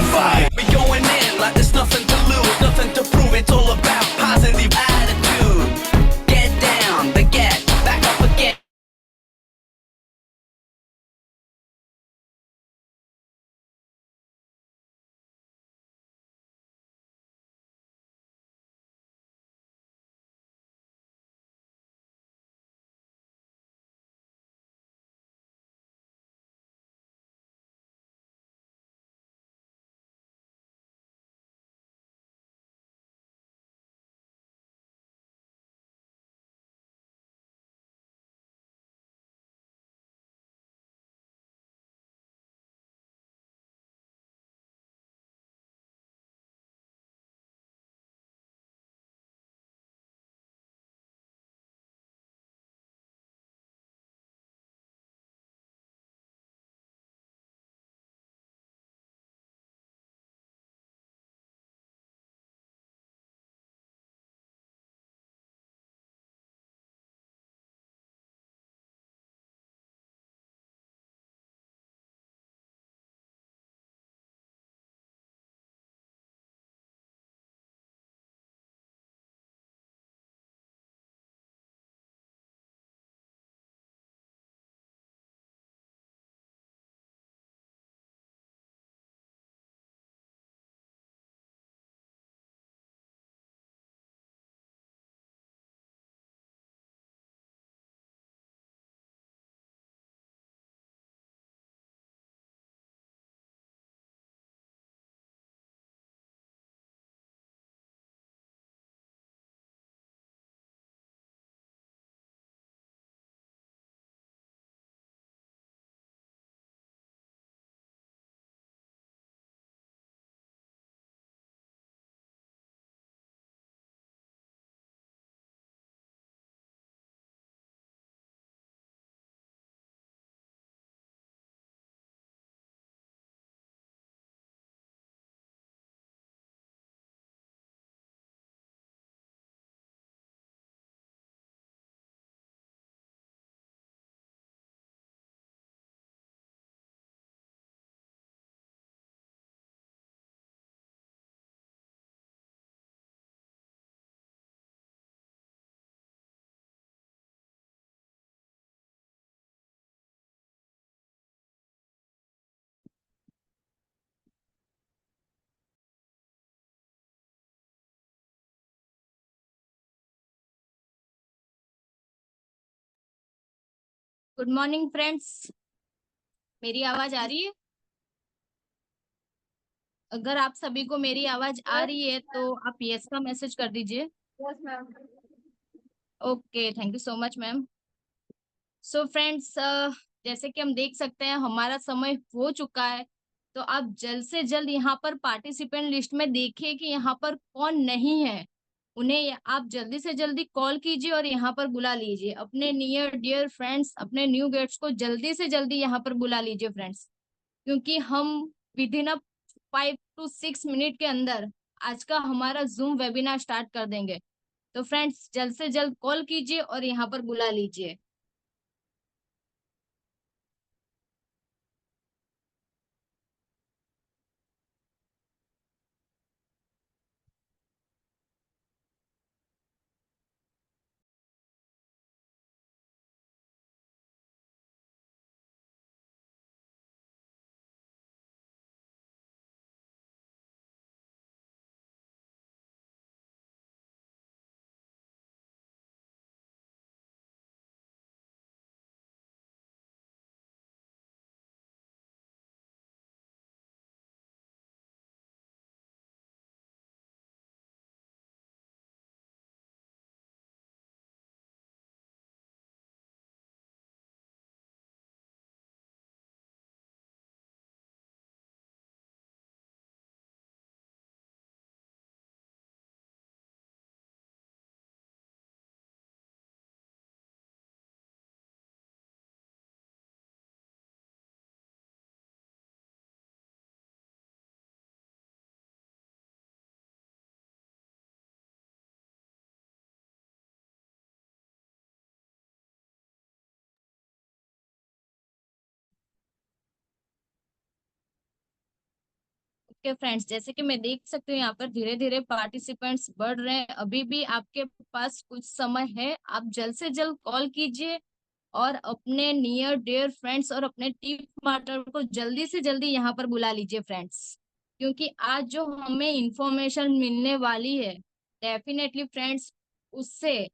to fight. We going in like there's nothing to lose, nothing to prove. It's all about positive attitude. Get down, then get back up again. Good morning friends, मेरी आवाज आ रही है? अगर आप सभी को मेरी आवाज आ रही है तो आप यस का मैसेज कर दीजिए। Yes ma'am. Okay, thank you so much ma'am. So friends, जैसे कि हम देख सकते हैं हमारा समय हो चुका है, तो आप जल्द से जल्द यहाँ पर पार्टिसिपेंट लिस्ट में देखिए कि यहाँ पर कौन नहीं है। उन्हें आप जल्दी से जल्दी कॉल कीजिए और यहाँ पर बुला लीजिए अपने नियर डियर फ्रेंड्स, अपने न्यू गेट्स को जल्दी से जल्दी यहाँ पर बुला लीजिए फ्रेंड्स, क्योंकि हम विद इन 5 to 6 मिनट के अंदर आज का हमारा जूम वेबिनार स्टार्ट कर देंगे। तो फ्रेंड्स, जल्द से जल्द कॉल कीजिए और यहाँ पर बुला लीजिए। ओके फ्रेंड्स, जैसे कि मैं देख सकती हूँ यहाँ पर धीरे धीरे पार्टिसिपेंट्स बढ़ रहे हैं। अभी भी आपके पास कुछ समय है, आप जल्द से जल्द कॉल कीजिए और अपने नियर डियर फ्रेंड्स और अपने टीम पार्टनर को जल्दी से जल्दी यहाँ पर बुला लीजिए फ्रेंड्स, क्योंकि आज जो हमें इंफॉर्मेशन मिलने वाली है डेफिनेटली फ्रेंड्स, उससे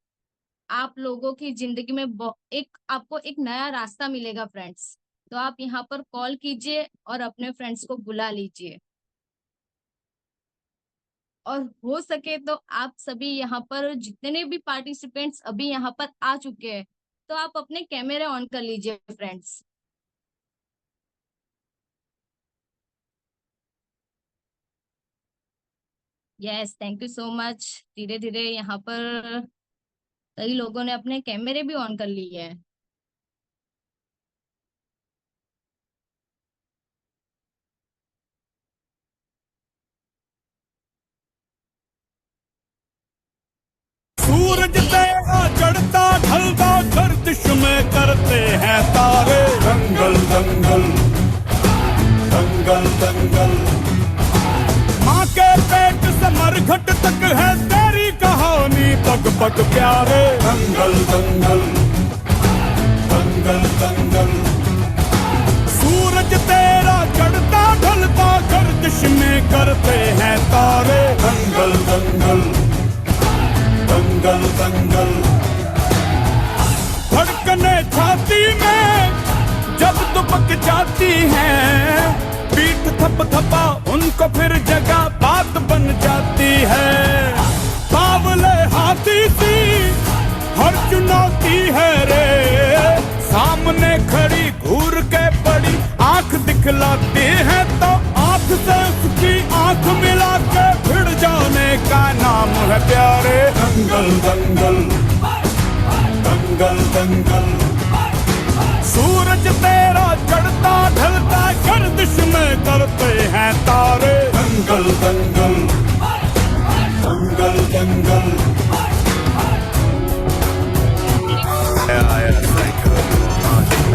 आप लोगों की जिंदगी में एक आपको एक नया रास्ता मिलेगा फ्रेंड्स। तो आप यहाँ पर कॉल कीजिए और अपने फ्रेंड्स को बुला लीजिए, और हो सके तो आप सभी यहाँ पर जितने भी पार्टिसिपेंट्स अभी यहाँ पर आ चुके हैं, तो आप अपने कैमरे ऑन कर लीजिए friends. Yes, thank you so much. धीरे धीरे यहाँ पर कई लोगों ने अपने कैमरे भी ऑन कर लिए हैं। सूरज तेरा चढ़ता ढलता गर्दिश में करते हैं तारे, दंगल दंगल दंगल दंगल। माँ के पेट से मरघट तक है तेरी कहानी, पग पग प्यारे, दंगल दंगल दंगल दंगल। सूरज तेरा चढ़ता ढलता गर्दिश में करते हैं तारे, दंगल दंगल दंगल दंगल। धड़कने छाती में जब दुबक जाती हैं, पीठ थप थपा उनको फिर जगह बात बन जाती है। बावले हाथी सी हर चुनौती है रे, सामने खड़ी घूर के बड़ी आंख दिखलाती है, तो आंख से उसकी आंख मिला के भिड़ जाने का नाम है प्यारे, दंगल दंगल दंगल दंगल। सूरज तेरा चढ़ता ढलता गर्दिश में करते हैं तारे, दंगल दंगल दंगल दंगल।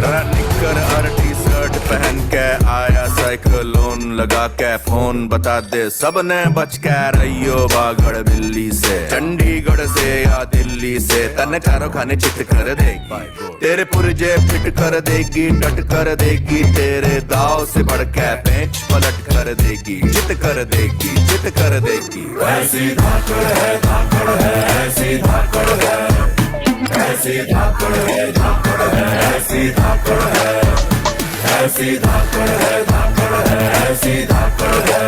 निकर और टी शर्ट पहन के आया साइकिलोन लगा के, फोन बता दे सबने बच के रहियो बागड़ बिल्ली से, चंडीगढ़ से या दिल्ली से, तने चारों खाने चित कर देगी, तेरे पुरजे फिट कर देगी, डट कर देगी, तेरे दाव से बढ़ के पेंच पलट कर देगी, चित कर देगी, चित कर देगी। ऐसी धाकड़ है, धाकड़ है, ऐसी धाकड़ है, ऐसी धाकड़ है, धाकड़ है, ऐसी धाकड़ है, ऐसी धाकड़ है, धाकड़ है, ऐसी धाकड़ है,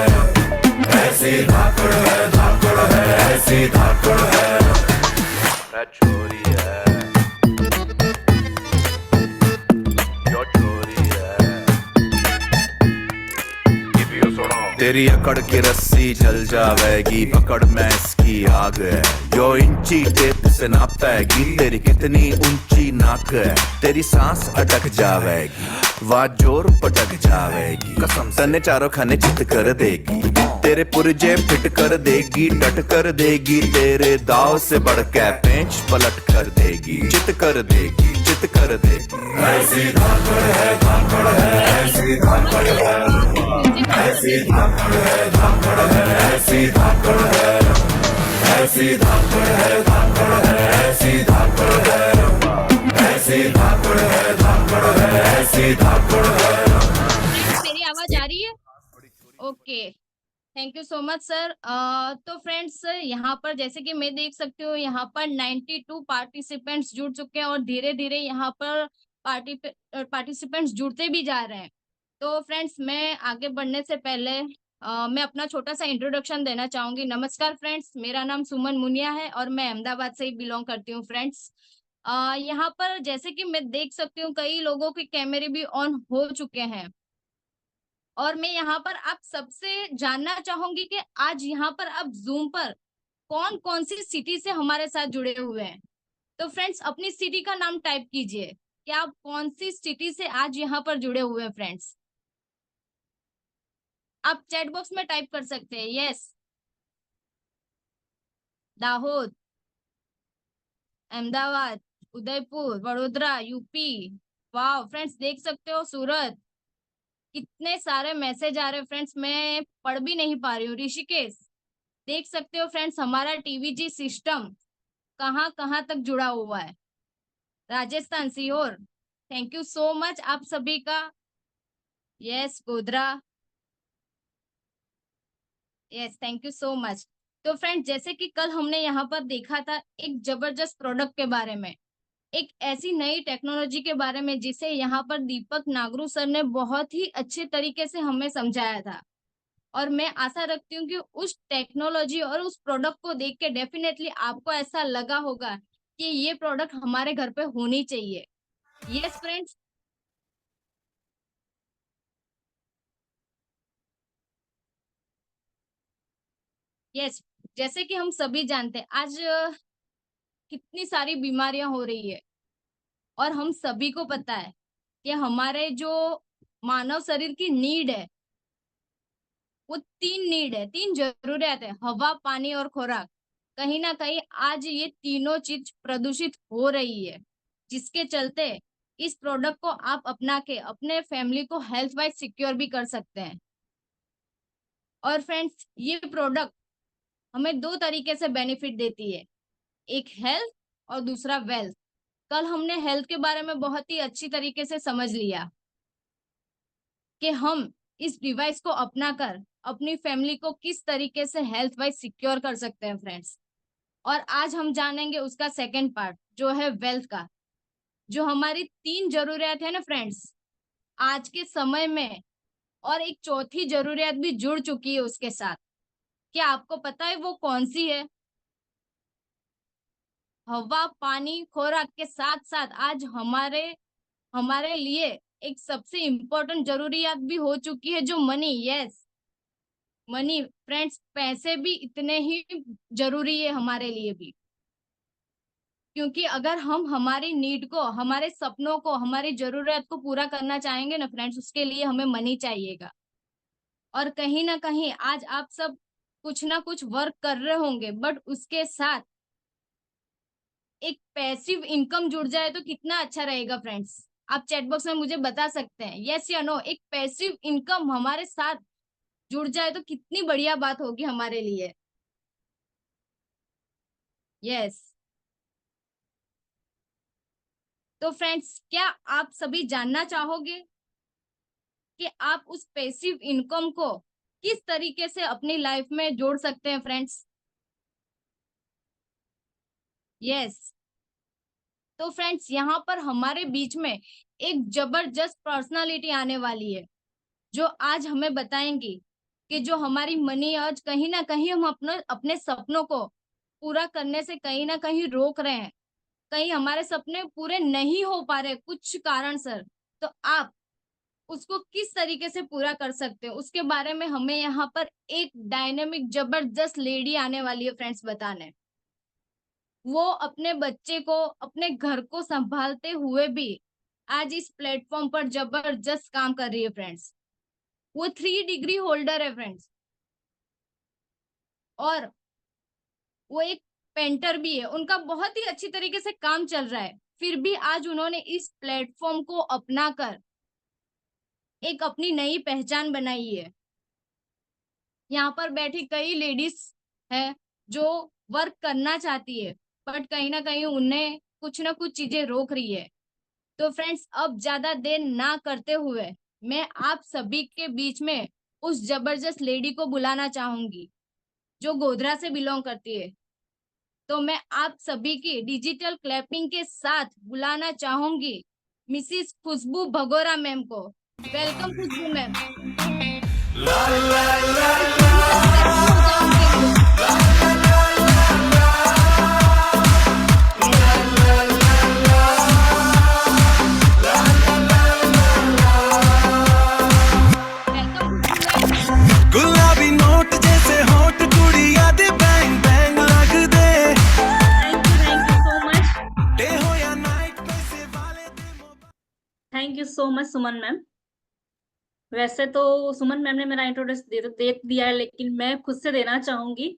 ऐसी धाकड़ है, धाकड़ है, ऐसी धाकड़ है। चोरी है जो चोरी है, तेरी अकड़ की रस्सी जल जावेगी, पकड़ में इसकी आग है, जो इंची टेप से नापेगी, तेरी कितनी ऊंची नाक है, तेरी सांस अटक जावेगी, वाह जोर पटक जावेगी, कसम तने चारों खाने चित कर देगी, तेरे पुरजे फिट कर देगी, डट कर देगी, तेरे दाव से बढ़ के पेंच पलट कर देगी, चित कर देगी, चित कर देगी। ऐसी धाकड़ है, धाकड़ है, ऐसी धाकड़ है, ऐसी धाकड़ है, धाकड़ है, ऐसी धाकड़ है, ऐसी धाकड़ है, धाकड़ है, ऐसी धाकड़ है, ऐसी धाकड़ है, धाकड़ है, ऐसी धाकड़ है। मेरी आवाज आ रही है? Okay, thank you so much sir. तो फ्रेंड्स, यहाँ पर जैसे कि मैं देख सकती हूँ यहाँ पर 92 पार्टिसिपेंट्स जुड़ चुके हैं और धीरे धीरे यहाँ पर पार्टिसिपेंट्स जुड़ते भी जा रहे हैं। तो फ्रेंड्स, मैं आगे बढ़ने से पहले मैं अपना छोटा सा इंट्रोडक्शन देना चाहूंगी। नमस्कार फ्रेंड्स, मेरा नाम सुमन मुनिया है और मैं अहमदाबाद से ही बिलोंग करती हूँ फ्रेंड्स। यहाँ पर जैसे कि मैं देख सकती हूँ कई लोगों के कैमरे भी ऑन हो चुके हैं, और मैं यहाँ पर आप सबसे जानना चाहूंगी कि आज यहाँ पर आप जूम पर कौन कौन सी सिटी से हमारे साथ जुड़े हुए हैं। तो फ्रेंड्स, अपनी सिटी का नाम टाइप कीजिए कि आप कौन सी सिटी से आज यहाँ पर जुड़े हुए हैं फ्रेंड्स। आप चैट बॉक्स में टाइप कर सकते हैं। Yes, Dahod, Ahmedabad, Udaipur, Vadodara, UP. वाह फ्रेंड्स, देख सकते हो सूरत, कितने सारे मैसेज आ रहे हैं फ्रेंड्स, मैं पढ़ भी नहीं पा रही हूँ। ऋषिकेश, देख सकते हो फ्रेंड्स हमारा टीवीजी सिस्टम कहाँ कहाँ तक जुड़ा हुआ है। Rajasthan, Sehore, thank you so much आप सभी का। Yes, Godhra, yes, thank you so much. तो फ्रेंड्स, जैसे कि कल हमने यहाँ पर देखा था एक जबरदस्त प्रोडक्ट के बारे में, एक ऐसी नई टेक्नोलॉजी के बारे में जिसे यहाँ पर दीपक नागरू सर ने बहुत ही अच्छे तरीके से हमें समझाया था। और मैं आशा रखती हूँ कि उस टेक्नोलॉजी और उस प्रोडक्ट को देख के डेफिनेटली आपको ऐसा लगा होगा कि ये प्रोडक्ट हमारे घर पे होनी चाहिए। यस फ्रेंड्स, यस, जैसे कि हम सभी जानते हैं आज कितनी सारी बीमारियां हो रही है, और हम सभी को पता है कि हमारे जो मानव शरीर की नीड है वो 3 नीड है, 3 जरूरियात है, हवा, पानी और खुराक। कहीं ना कहीं आज ये तीनों चीज प्रदूषित हो रही है, जिसके चलते इस प्रोडक्ट को आप अपना के अपने फैमिली को हेल्थ वाइज सिक्योर भी कर सकते हैं। और फ्रेंड्स, ये प्रोडक्ट हमें 2 तरीके से बेनिफिट देती है, एक हेल्थ और दूसरा वेल्थ। कल हमने हेल्थ के बारे में बहुत ही अच्छी तरीके से समझ लिया कि हम इस डिवाइस को अपनाकर अपनी फैमिली को किस तरीके से हेल्थ वाइज सिक्योर कर सकते हैं फ्रेंड्स। और आज हम जानेंगे उसका सेकंड पार्ट जो है वेल्थ का। जो हमारी 3 जरूरियात है ना फ्रेंड्स आज के समय में, और एक चौथी जरूरियात भी जुड़ चुकी है उसके साथ। क्या आपको पता है वो कौन सी है? हवा, पानी, खुराक के साथ साथ आज हमारे हमारे लिए एक सबसे इम्पोर्टेंट जरूरियात भी हो चुकी है जो मनी। यस, मनी फ्रेंड्स, पैसे भी इतने ही जरूरी है हमारे लिए भी, क्योंकि अगर हम हमारी नीड को, हमारे सपनों को, हमारी जरूरत को पूरा करना चाहेंगे ना फ्रेंड्स, उसके लिए हमें मनी चाहिएगा। और कहीं ना कहीं आज आप सब कुछ ना कुछ वर्क कर रहे होंगे, बट उसके साथ एक पैसिव इनकम जुड़ जाए तो कितना अच्छा रहेगा फ्रेंड्स। आप चैट बॉक्स में मुझे बता सकते हैं यस या नो। एक पैसिव इनकम हमारे साथ जुड़ जाए तो कितनी बढ़िया बात होगी हमारे लिए। यस, तो फ्रेंड्स, क्या आप सभी जानना चाहोगे कि आप उस पैसिव इनकम को किस तरीके से अपनी लाइफ में जोड़ सकते हैं फ्रेंड्स? यस, तो फ्रेंड्स, यहाँ पर हमारे बीच में एक जबरदस्त पर्सनालिटी आने वाली है जो आज हमें बताएंगी कि जो हमारी मनी आज कहीं ना कहीं हम अपने अपने सपनों को पूरा करने से कहीं ना कहीं रोक रहे हैं, कहीं हमारे सपने पूरे नहीं हो पा रहे कुछ कारण सर, तो आप उसको किस तरीके से पूरा कर सकते हो उसके बारे में हमें यहाँ पर एक डायनेमिक जबरदस्त लेडी आने वाली है फ्रेंड्स बताने। वो अपने बच्चे को, अपने घर को संभालते हुए भी आज इस प्लेटफॉर्म पर जबरदस्त काम कर रही है फ्रेंड्स। वो 3 डिग्री होल्डर है फ्रेंड्स, और वो एक पेंटर भी है। उनका बहुत ही अच्छी तरीके से काम चल रहा है, फिर भी आज उन्होंने इस प्लेटफॉर्म को अपनाकर एक अपनी नई पहचान बनाई है। यहाँ पर बैठी कई लेडीज है जो वर्क करना चाहती है, बट कहीं ना कहीं उन्हें कुछ ना कुछ चीजें रोक रही है। तो फ्रेंड्स, अब ज्यादा देर ना करते हुए मैं आप सभी के बीच में उस जबरदस्त लेडी को बुलाना चाहूंगी जो गोधरा से बिलोंग करती है। तो मैं आप सभी की डिजिटल क्लैपिंग के साथ बुलाना चाहूंगी मिसिस खुशबू भगोरा मैम को। Welcome Khushboo ma'am. गुलाबी नोट जैसे होठ कुड़िया दे बैंग बैंग लग दे thank you so much. Day हो या नाइट पैसे वाले दे thank you so much Suman ma'am. वैसे तो सुमन मैम ने मेरा इंट्रोडक्शन दे दिया है, लेकिन मैं खुद से देना चाहूंगी।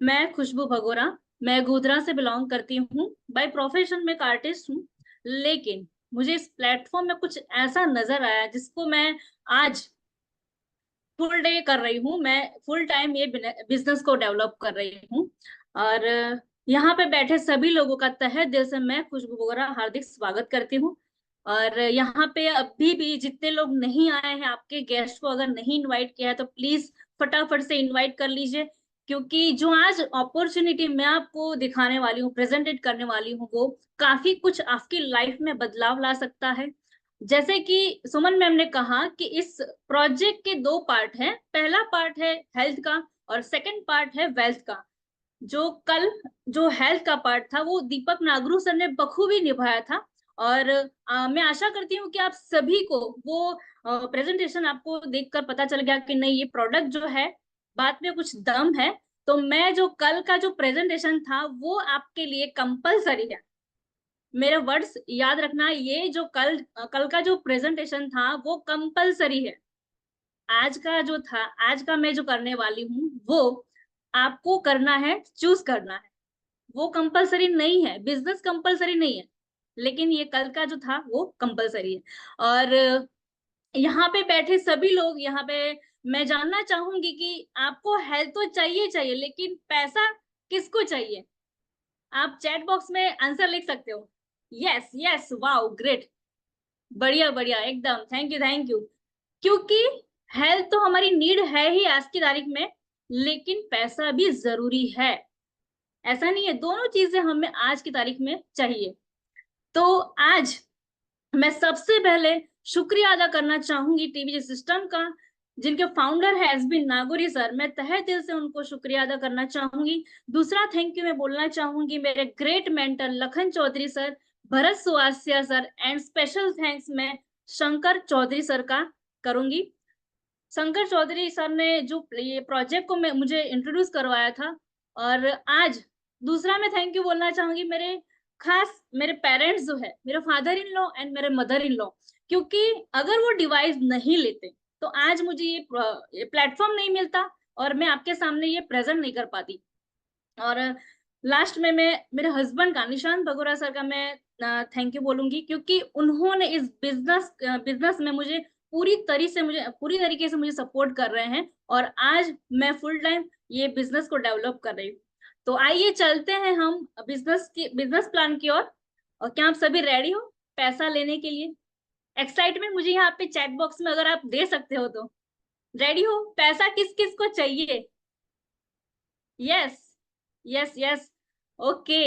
मैं खुशबू भगोरा, मैं गोधरा से बिलोंग करती हूँ। बाय प्रोफेशन में एक आर्टिस्ट हूँ, लेकिन मुझे इस प्लेटफॉर्म में कुछ ऐसा नजर आया जिसको मैं आज फुल डे कर रही हूँ। मैं फुल टाइम ये बिजनेस को डेवलप कर रही हूँ। और यहाँ पे बैठे सभी लोगों का तहे दिल से मैं खुशबू बोरा हार्दिक स्वागत करती हूँ। और यहाँ पे अभी भी जितने लोग नहीं आए हैं, आपके गेस्ट को अगर नहीं इनवाइट किया है तो प्लीज फटाफट से इनवाइट कर लीजिए, क्योंकि जो आज अपॉर्चुनिटी मैं आपको दिखाने वाली हूँ, प्रेजेंटेट करने वाली हूँ, वो काफी कुछ आपकी लाइफ में बदलाव ला सकता है। जैसे कि सुमन मैम ने कहा कि इस प्रोजेक्ट के दो पार्ट हैं। पहला पार्ट है हेल्थ का और सेकंड पार्ट है वेल्थ का। जो कल जो हेल्थ का पार्ट था वो दीपक नागरू सर ने बखूबी निभाया था। और मैं आशा करती हूँ कि आप सभी को वो प्रेजेंटेशन आपको देखकर पता चल गया कि नहीं, ये प्रोडक्ट जो है बात में कुछ दम है। तो मैं जो कल का जो प्रेजेंटेशन था वो आपके लिए कंपलसरी है। मेरे वर्ड्स याद रखना, ये जो कल का जो प्रेजेंटेशन था वो कंपलसरी है। आज का जो था, आज का मैं जो करने वाली हूँ वो आपको करना है, चूज करना है। वो कंपलसरी नहीं है, बिजनेस कंपलसरी नहीं है, लेकिन ये कल का जो था वो कंपलसरी है। और यहाँ पे बैठे सभी लोग, यहाँ पे मैं जानना चाहूंगी कि आपको हेल्थ तो चाहिए चाहिए, लेकिन पैसा किसको चाहिए? आप चैट बॉक्स में आंसर लिख सकते हो। यस यस, वाओ, ग्रेट, बढ़िया बढ़िया, एकदम, थैंक यू थैंक यू। क्योंकि हेल्थ तो हमारी नीड है ही आज की तारीख में, लेकिन पैसा भी जरूरी है। ऐसा नहीं है, दोनों चीजें हमें आज की तारीख में चाहिए। तो आज मैं सबसे पहले शुक्रिया अदा करना चाहूंगी टीवीजी सिस्टम का, जिनके फाउंडर है एसबी नागौरी सर। मैं तहे दिल से उनको शुक्रिया अदा करना चाहूंगी। दूसरा थैंक यू मैं बोलना चाहूंगी मेरे great mentor Lakhan Chaudhary sir, Bharat Suvasiya sir, and special thanks मैं शंकर चौधरी सर का करूंगी। शंकर चौधरी सर ने जो ये प्रोजेक्ट को मुझे इंट्रोड्यूस करवाया था। और आज दूसरा मैं थैंक यू बोलना चाहूंगी मेरे खास मेरे पेरेंट्स जो है, मेरे फादर इन लॉ एंड मेरे मदर इन लॉ, क्योंकि अगर वो डिवाइस नहीं लेते तो आज मुझे ये प्लेटफॉर्म नहीं मिलता और मैं आपके सामने ये प्रेजेंट नहीं कर पाती। और लास्ट में मैं मेरे हस्बैंड का, निशांत भगोरा सर का मैं थैंक यू बोलूंगी, क्योंकि उन्होंने इस बिजनेस में मुझे पूरी तरीके से मुझे सपोर्ट कर रहे हैं। और आज मैं फुल टाइम ये बिजनेस को डेवलप कर रही हूँ। तो आइए चलते हैं हम बिजनेस प्लान की ओर। और क्या आप सभी रेडी हो पैसा लेने के लिए? एक्साइटमेंट मुझे यहाँ पे चैट बॉक्स में अगर आप दे सकते हो तो। रेडी हो? पैसा किस किस को चाहिए? यस यस यस, ओके,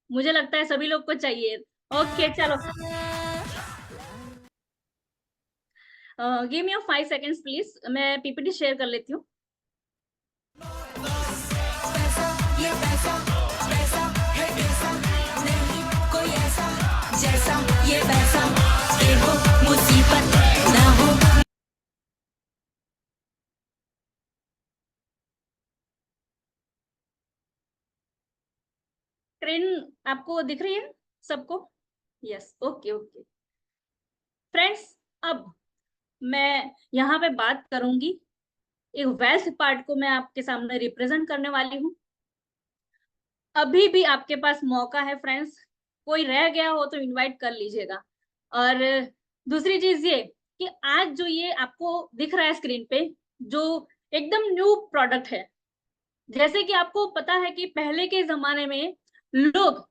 मुझे लगता है सभी लोग को चाहिए। ओके चलो, गिव मी 5 सेकेंड्स प्लीज, मैं पीपीटी शेयर कर लेती हूँ। ये पैसा पैसा है ऐसा नहीं कोई ऐसा जैसा ये पैसा ये हो मुसीबत ना हो। स्क्रीन आपको दिख रही है सबको? Yes, okay okay. फ्रेंड्स, अब मैं यहाँ पे बात करूंगी, एक वेल्थ पार्ट को मैं आपके सामने रिप्रेजेंट करने वाली हूँ। अभी भी आपके पास मौका है फ्रेंड्स, कोई रह गया हो तो इनवाइट कर लीजिएगा। और दूसरी चीज ये कि आज जो ये आपको दिख रहा है स्क्रीन पे, जो एकदम न्यू प्रोडक्ट है। जैसे कि आपको पता है कि पहले के जमाने में लोग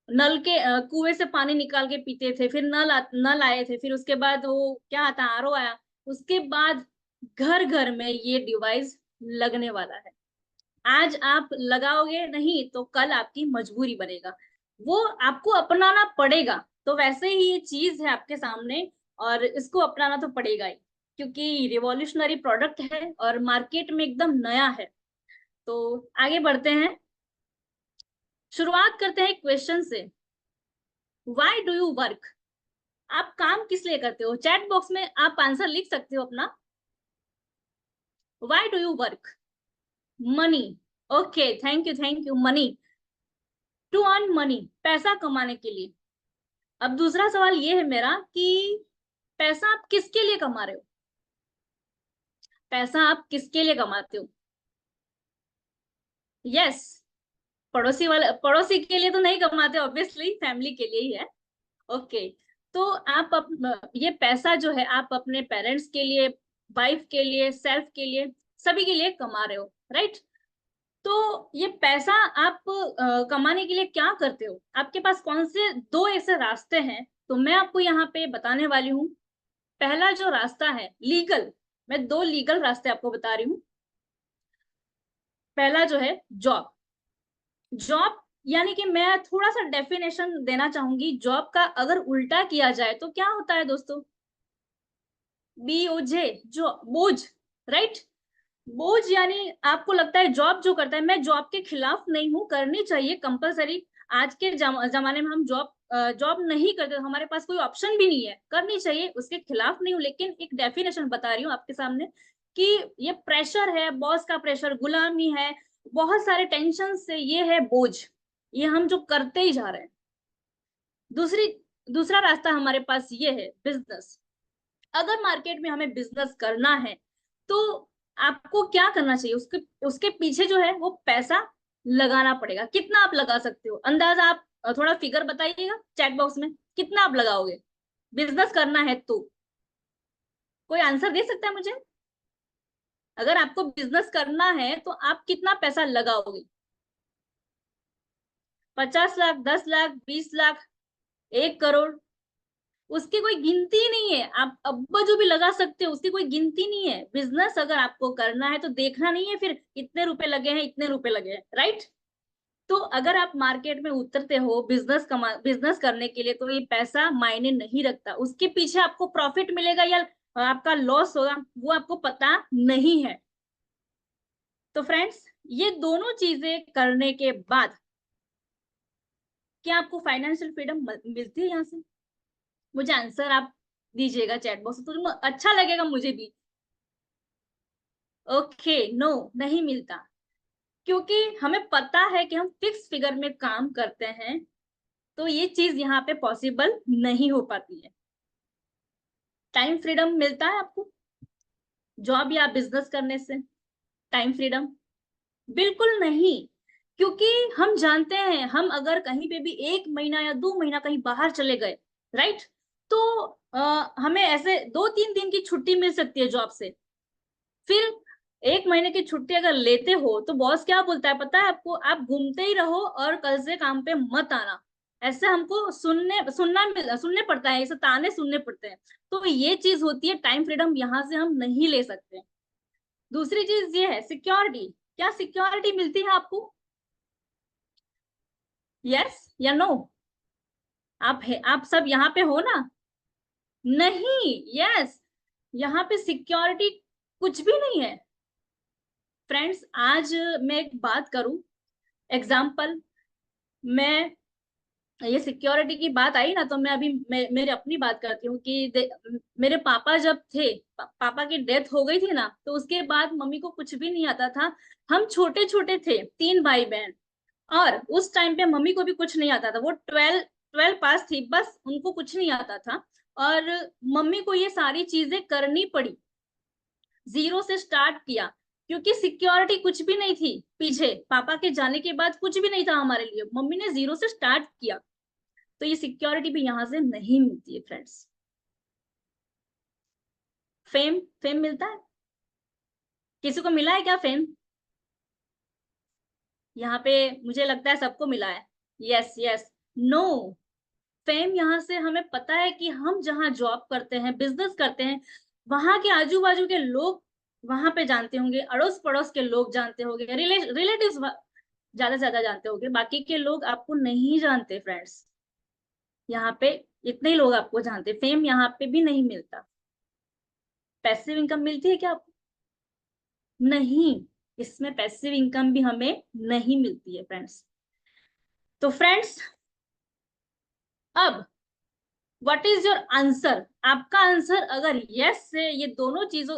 नल के कुएं से पानी निकाल के पीते थे, फिर नल आए थे, फिर उसके बाद वो क्या आता, आरओ आया। उसके बाद घर घर में ये डिवाइस लगने वाला है। आज आप लगाओगे नहीं तो कल आपकी मजबूरी बनेगा, वो आपको अपनाना पड़ेगा। तो वैसे ही ये चीज है आपके सामने और इसको अपनाना तो पड़ेगा ही, क्योंकि रिवॉल्यूशनरी प्रोडक्ट है और मार्केट में एकदम नया है। तो आगे बढ़ते हैं, शुरुआत करते हैं क्वेश्चन से। Why do you work? आप काम किस लिए करते हो? चैट बॉक्स में आप आंसर लिख सकते हो अपना। Why do you work? Money, okay, thank you. Money, to earn money, पैसा कमाने के लिए। अब दूसरा सवाल ये है मेरा कि पैसा आप किसके लिए कमा रहे हो? पैसा आप किसके लिए कमाते हो? यस, पड़ोसी के लिए तो नहीं कमाते, ऑब्वियसली फैमिली के लिए ही है। ओके, तो आप ये पैसा जो है आप अपने पेरेंट्स के लिए, वाइफ के लिए, सेल्फ के लिए, सभी के लिए कमा रहे हो, राइट। तो ये पैसा आप कमाने के लिए क्या करते हो, आपके पास कौन से दो ऐसे रास्ते हैं, तो मैं आपको यहाँ पे बताने वाली हूँ। पहला जो रास्ता है लीगल, मैं दो लीगल रास्ते आपको बता रही हूँ। पहला जो है जॉब। जॉब यानी कि मैं थोड़ा सा डेफिनेशन देना चाहूंगी। जॉब का अगर उल्टा किया जाए तो क्या होता है दोस्तों? BOJ, जो बोझ, राइट। बोझ यानी आपको लगता है जॉब जो करता है, मैं जॉब के खिलाफ नहीं हूँ, करनी चाहिए कंपलसरी। आज के जमाने में हम जॉब नहीं करते, हमारे पास कोई ऑप्शन भी नहीं है, करनी चाहिए, उसके खिलाफ नहीं हूँ, लेकिन एक डेफिनेशन बता रही हूँ आपके सामने कि ये प्रेशर है, बॉस का प्रेशर, गुलामी है, बहुत सारे टेंशन से, ये है बोझ, ये हम जो करते ही जा रहे हैं। दूसरा रास्ता हमारे पास ये है बिजनेस। अगर मार्केट में हमें बिजनेस करना है तो आपको क्या करना चाहिए, उसके उसके पीछे जो है वो पैसा लगाना पड़ेगा। कितना आप लगा सकते हो, अंदाजा आप थोड़ा फिगर बताइएगा चैट बॉक्स में, कितना आप लगाओगे बिजनेस करना है तो? कोई आंसर दे सकता है मुझे? अगर आपको बिजनेस करना है तो आप कितना पैसा लगाओगे? 50 लाख, 10 लाख, 20 लाख, 1 करोड़? उसकी कोई गिनती नहीं है, आप अब जो भी लगा सकते हो, उसकी कोई गिनती नहीं है। बिजनेस अगर आपको करना है तो देखना नहीं है फिर इतने रुपए लगे हैं, इतने रुपए लगे हैं, राइट। तो अगर आप मार्केट में उतरते हो बिजनेस करने के लिए, तो ये पैसा मायने नहीं रखता, उसके पीछे आपको प्रॉफिट मिलेगा या आपका लॉस होगा वो आपको पता नहीं है। तो फ्रेंड्स, ये दोनों चीजें करने के बाद क्या आपको फाइनेंशियल फ्रीडम मिलती है यहाँ से? मुझे आंसर आप दीजिएगा चैट बॉक्स, तो अच्छा लगेगा मुझे भी। ओके, नो, नहीं मिलता, क्योंकि हमें पता है कि हम फिक्स फिगर में काम करते हैं, तो ये चीज यहाँ पे पॉसिबल नहीं हो पाती है। टाइम फ्रीडम मिलता है आपको जॉब या बिजनेस करने से? टाइम फ्रीडम बिल्कुल नहीं, क्योंकि हम जानते हैं हम अगर कहीं पे भी 1 महीना या 2 महीना कहीं बाहर चले गए, राइट, तो हमें ऐसे 2-3 दिन की छुट्टी मिल सकती है जॉब से। फिर 1 महीने की छुट्टी अगर लेते हो तो बॉस क्या बोलता है पता है आपको? आप घूमते ही रहो और कल से काम पे मत आना। ऐसे हमको सुनने पड़ता है, ऐसे ताने सुनने पड़ते हैं। तो ये चीज होती है, टाइम फ्रीडम यहाँ से हम नहीं ले सकते। दूसरी चीज ये है सिक्योरिटी। क्या सिक्योरिटी मिलती है आपको? यस या नो? आप सब यहाँ पे हो ना? नहीं, यस, यहाँ पे सिक्योरिटी कुछ भी नहीं है। फ्रेंड्स, आज मैं एक बात करूं, एग्जाम्पल, मैं ये सिक्योरिटी की बात आई ना, तो मैं अभी मेरी अपनी बात करती हूँ कि मेरे पापा जब थे, पापा की डेथ हो गई थी ना, तो उसके बाद मम्मी को कुछ भी नहीं आता था। हम छोटे छोटे थे, 3 भाई बहन, और उस टाइम पे मम्मी को भी कुछ नहीं आता था। वो 12 पास थी, बस उनको कुछ नहीं आता था, और मम्मी को ये सारी चीजें करनी पड़ी, जीरो से स्टार्ट किया, क्योंकि सिक्योरिटी कुछ भी नहीं थी पीछे। पापा के जाने के बाद कुछ भी नहीं था हमारे लिए, मम्मी ने जीरो से स्टार्ट किया। तो ये सिक्योरिटी भी यहाँ से नहीं मिलती है फ्रेंड्स। फेम मिलता है? किसी को मिला है क्या फेम? यहाँ पे मुझे लगता है सबको मिला है। यस यस, नो, फेम यहाँ से हमें पता है कि हम जहाँ जॉब करते हैं, बिजनेस करते हैं, वहां के आजू बाजू के लोग वहां पे जानते होंगे, अड़ोस पड़ोस के लोग जानते होंगे, रिलेटिव्स ज्यादा से ज्यादा जानते होंगे, बाकी के लोग आपको नहीं जानते फ्रेंड्स। यहाँ पे इतने ही लोग आपको जानते। फेम यहाँ पे भी नहीं मिलता। पैसिव इनकम मिलती है क्या आपको? नहीं, इसमें पैसिव इनकम भी हमें नहीं मिलती है फ्रेंड्स। तो फ्रेंड्स, अब व्हाट इज योर आंसर? आपका आंसर अगर यस से ये दोनों चीजों,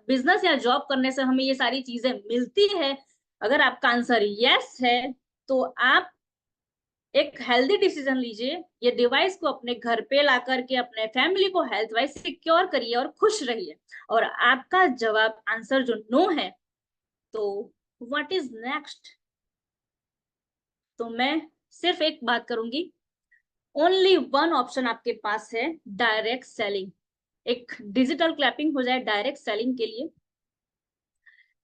बिजनेस या जॉब करने से हमें ये सारी चीजें मिलती है, अगर आपका आंसर यस है, तो आप एक हेल्दी डिसीजन लीजिए। ये डिवाइस को अपने घर पे ला करके अपने फैमिली को हेल्थ वाइज सिक्योर करिए और खुश रहिए। और आपका जवाब आंसर जो नो है, तो व्हाट इज नेक्स्ट? तो मैं सिर्फ एक बात करूंगी, ओनली वन ऑप्शन आपके पास है, डायरेक्ट सेलिंग। एक डिजिटल क्लैपिंग हो जाए डायरेक्ट सेलिंग के लिए,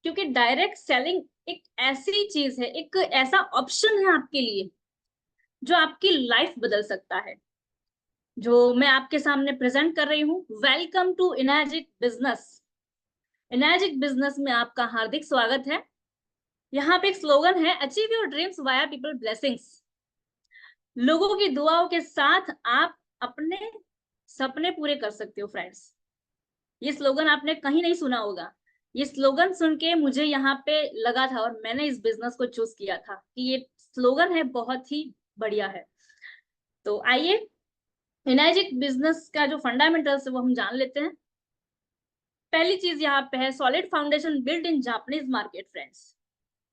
क्योंकि डायरेक्ट सेलिंग एक ऐसी चीज है, एक ऐसा ऑप्शन है आपके लिए जो आपकी लाइफ बदल सकता है, जो मैं आपके सामने प्रेजेंट कर रही हूँ। Welcome to Energic business. Energic business में आपका हार्दिक स्वागत है। यहाँ पे एक स्लोगन है, achieve your dreams via people blessings. लोगों की दुआओं के साथ आप अपने सपने पूरे कर सकते हो फ्रेंड्स। ये स्लोगन आपने कहीं नहीं सुना होगा। ये स्लोगन सुन के मुझे यहाँ पे लगा था और मैंने इस बिजनेस को चूज किया था कि ये स्लोगन है, बहुत ही बढ़िया है। तो आइए इनर्जिक बिजनेस का जो फंडामेंटल्स है वो हम जान लेते हैं। पहली चीज यहाँ पे है, solid foundation build in Japanese market friends.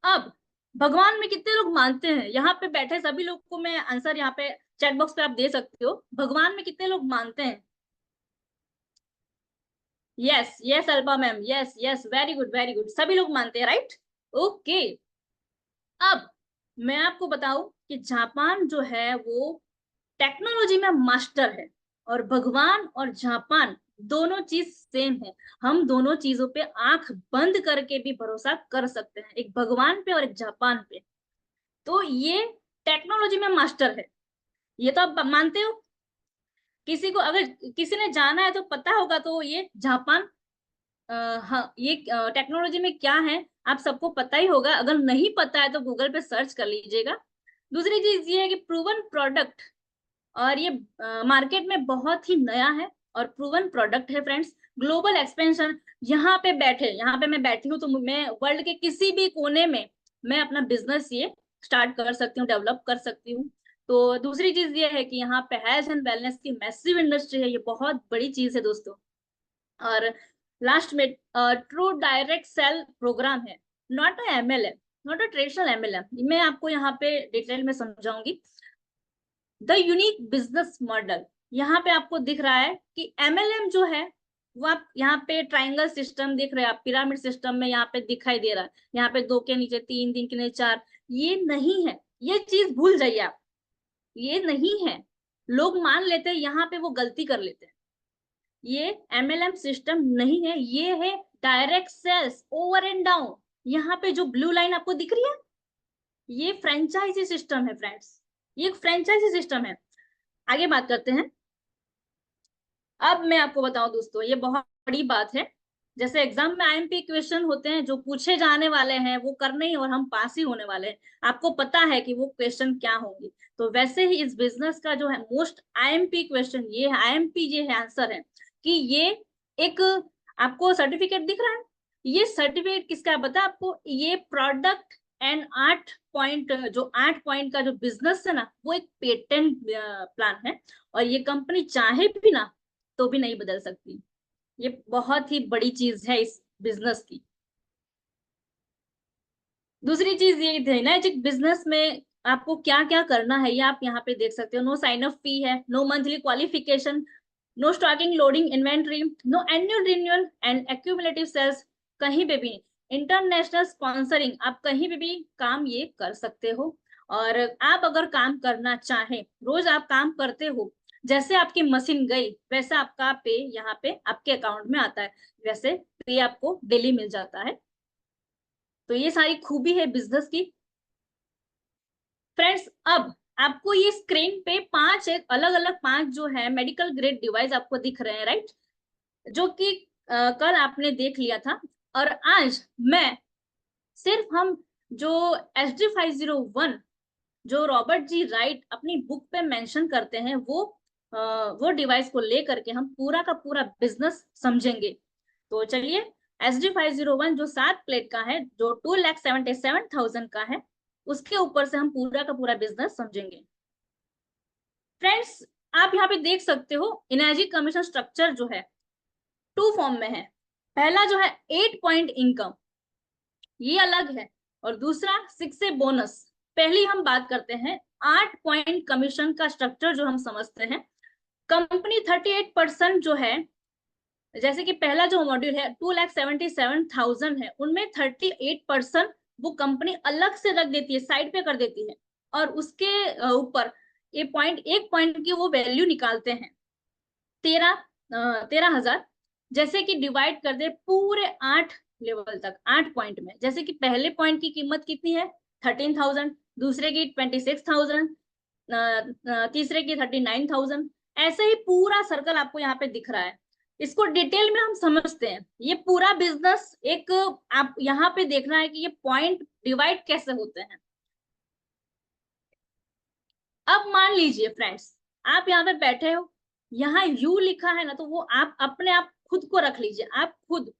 अब भगवान में कितने लोग मानते हैं? यहाँ पे बैठे सभी लोग को मैं आंसर यहाँ पे चैट बॉक्स पे आप दे सकते हो। भगवान में कितने लोग मानते हैं? Yes yes Alpa ma'am, yes yes, very good very good, सभी लोग मानते हैं, राइट? ओके। अब मैं आपको बताऊं कि जापान जो है वो टेक्नोलॉजी में मास्टर है, और भगवान और जापान दोनों चीज सेम है। हम दोनों चीजों पे आंख बंद करके भी भरोसा कर सकते हैं, एक भगवान पे और एक जापान पे। तो ये टेक्नोलॉजी में मास्टर है, ये तो आप मानते हो। किसी को अगर किसी ने जाना है तो पता होगा, तो ये जापान हाँ, ये टेक्नोलॉजी में क्या है आप सबको पता ही होगा। अगर नहीं पता है तो गूगल पे सर्च कर लीजिएगा। दूसरी चीज ये है कि प्रूवन प्रोडक्ट, और ये मार्केट में बहुत ही नया है और प्रूवन प्रोडक्ट है फ्रेंड्स। ग्लोबल एक्सपेंशन, यहाँ पे मैं बैठी हूँ तो मैं वर्ल्ड के किसी भी कोने में मैं अपना बिजनेस ये स्टार्ट कर सकती हूँ, डेवलप कर सकती हूँ। तो दूसरी चीज ये है कि यहाँ पे हेल्थ एंड वेलनेस की मैसिव इंडस्ट्री है, ये बहुत बड़ी चीज है दोस्तों। और लास्ट में ट्रू डायरेक्ट सेल प्रोग्राम है, not a MLM, not a traditional MLM. मैं आपको यहाँ पे डिटेल में समझाऊंगी। द यूनिक बिजनेस मॉडल, यहाँ पे आपको दिख रहा है कि एमएलएम जो है वो आप यहाँ पे ट्राइंगल सिस्टम देख रहे हैं, आप पिरामिड सिस्टम में यहाँ पे दिखाई दे रहा है, यहाँ पे 2 के नीचे 3, 3 के नीचे 4। ये नहीं है, ये चीज भूल जाइए आप, ये नहीं है। लोग मान लेते हैं, यहाँ पे वो गलती कर लेते हैं। ये एमएलएम सिस्टम नहीं है, ये है direct sales over and down. यहाँ पे जो ब्लू लाइन आपको दिख रही है, ये फ्रेंचाइजी सिस्टम है फ्रेंड्स, ये एक फ्रेंचाइजी सिस्टम है। आगे बात करते हैं। अब मैं आपको बताऊं दोस्तों, ये बहुत बड़ी बात है। जैसे एग्जाम में आईएमपी क्वेश्चन होते हैं जो पूछे जाने वाले हैं, वो करने ही और हम पास ही होने वाले हैं, आपको पता है कि वो क्वेश्चन क्या होंगे। तो वैसे ही इस बिजनेस का जो है मोस्ट आईएमपी क्वेश्चन ये है, आईएमपी ये है आंसर है कि ये एक आपको सर्टिफिकेट दिख रहा है, ये सर्टिफिकेट किसका है पता है आपको? ये प्रोडक्ट एंड 8 पॉइंट का जो बिजनेस है ना, वो एक पेटेंट प्लान है, और ये कंपनी चाहे भी ना तो भी नहीं बदल सकती। ये बहुत ही बड़ी चीज है इस बिजनेस की। दूसरी चीज ये है ना, बिजनेस में आपको क्या क्या करना है ये आप यहाँ पे देख सकते हो। नो साइन अप फी है, no monthly qualification, no stocking loading inventory, no annual renewal and accumulative sales, कहीं पे भी इंटरनेशनल स्पॉन्सरिंग, आप कहीं पे भी काम ये कर सकते हो। और आप अगर काम करना चाहें, रोज आप काम करते हो, जैसे आपकी मशीन गई वैसा आपका पे यहाँ पे आपके अकाउंट में आता है, वैसे पे आपको डेली मिल जाता है। तो ये सारी खूबी है बिजनेस की फ्रेंड्स। अब आपको ये स्क्रीन पे 5 एक अलग अलग 5 जो है मेडिकल ग्रेड डिवाइस आपको दिख रहे हैं, राइट? जो कि कल आपने देख लिया था, और आज मैं सिर्फ हम जो SD501 जो रॉबर्ट जी राइट अपनी बुक पे मेंशन करते हैं, वो डिवाइस को लेकर के हम पूरा का पूरा बिजनेस समझेंगे। तो चलिए, SD501 जो 7 प्लेट का है, जो 2,77,000 का है, उसके ऊपर से हम पूरा का पूरा बिजनेस समझेंगे फ्रेंड्स। आप यहाँ पे देख सकते हो एनर्जी कमीशन स्ट्रक्चर जो है 2 फॉर्म में है। पहला जो है 8 पॉइंट इनकम, ये अलग है, और दूसरा 6 से बोनस। पहली हम बात करते हैं 8 पॉइंट कमीशन का स्ट्रक्चर जो हम समझते हैं। कंपनी 38% जो है, जैसे कि पहला जो मॉड्यूल है 2,77,000 है, उनमें 38% वो कंपनी अलग से रख देती है, साइड पे कर देती है, और उसके ऊपर एक पॉइंट की वो वैल्यू निकालते हैं 13,000, जैसे कि डिवाइड कर दे पूरे 8 लेवल तक, 8 पॉइंट में। जैसे कि पहले पॉइंट की कीमत कितनी है 13,000, दूसरे की 26,000, तीसरे की 39,000, ऐसे ही पूरा सर्कल आपको यहाँ पे दिख रहा है। इसको डिटेल में हम समझते हैं। ये पूरा बिजनेस एक आप यहाँ पे देखना है कि ये पॉइंट डिवाइड कैसे होते हैं। अब मान लीजिए फ्रेंड्स, आप यहाँ पे बैठे हो, यहाँ यू लिखा है ना, तो वो आप अपने आप खुद को रख लीजिए। आप खुद,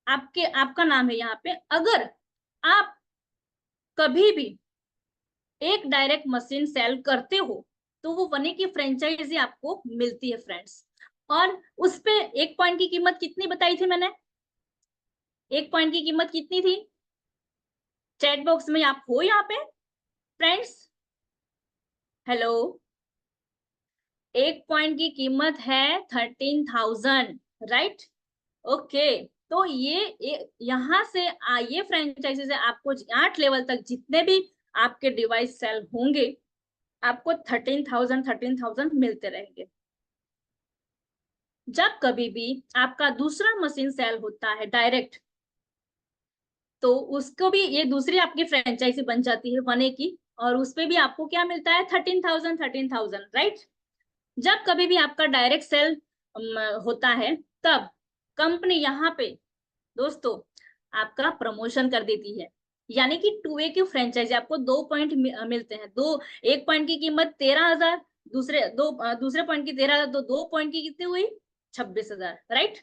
आपका नाम है यहाँ पे। अगर आप कभी भी एक डायरेक्ट मशीन सेल करते हो तो वो बने की फ्रेंचाइजी आपको मिलती है फ्रेंड्स। और उस पे एक पॉइंट की कीमत कितनी बताई थी मैंने, एक पॉइंट की कीमत कितनी थी? चैट बॉक्स में आप हो यहाँ पे फ्रेंड्स? हेलो, एक पॉइंट की कीमत है 13,000, राइट? ओके, तो ये यहाँ से ये फ्रेंचाइजी से आपको 8 लेवल तक जितने भी आपके डिवाइस सेल होंगे, आपको 13,000 मिलते रहेंगे। जब कभी भी आपका दूसरा मशीन सेल होता है डायरेक्ट, तो उसको भी ये दूसरी आपकी फ्रेंचाइजी बन जाती है 1A की, और उसपे भी आपको क्या मिलता है 13,000, राइट? जब कभी भी आपका डायरेक्ट सेल होता है, तब कंपनी यहाँ पे दोस्तों आपका प्रमोशन कर देती है। यानी कि 2A की फ्रेंचाइजी आपको 2 पॉइंट मिलते हैं। एक पॉइंट की कीमत 13,000, दूसरे पॉइंट की 13,000, तो 2 पॉइंट की कितनी हुई 26,000, राइट?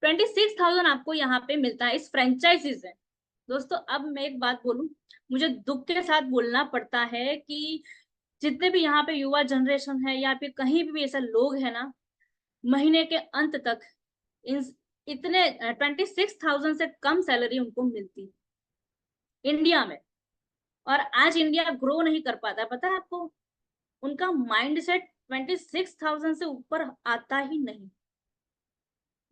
26,000 आपको यहाँ पे मिलता है इस फ्रेंचाइजी से। दोस्तों अब मैं एक बात बोलूं, मुझे दुख के साथ बोलना पड़ता है कि जितने भी यहाँ पे युवा जनरेशन है या फिर कहीं भी ऐसे लोग हैं ना, महीने के अंत तक इतने 26,000 से कम सैलरी उनको मिलती है इंडिया में। और आज इंडिया ग्रो नहीं कर पाता, पता है आपको? उनका माइंड सेट 26,000 से ऊपर आता ही नहीं।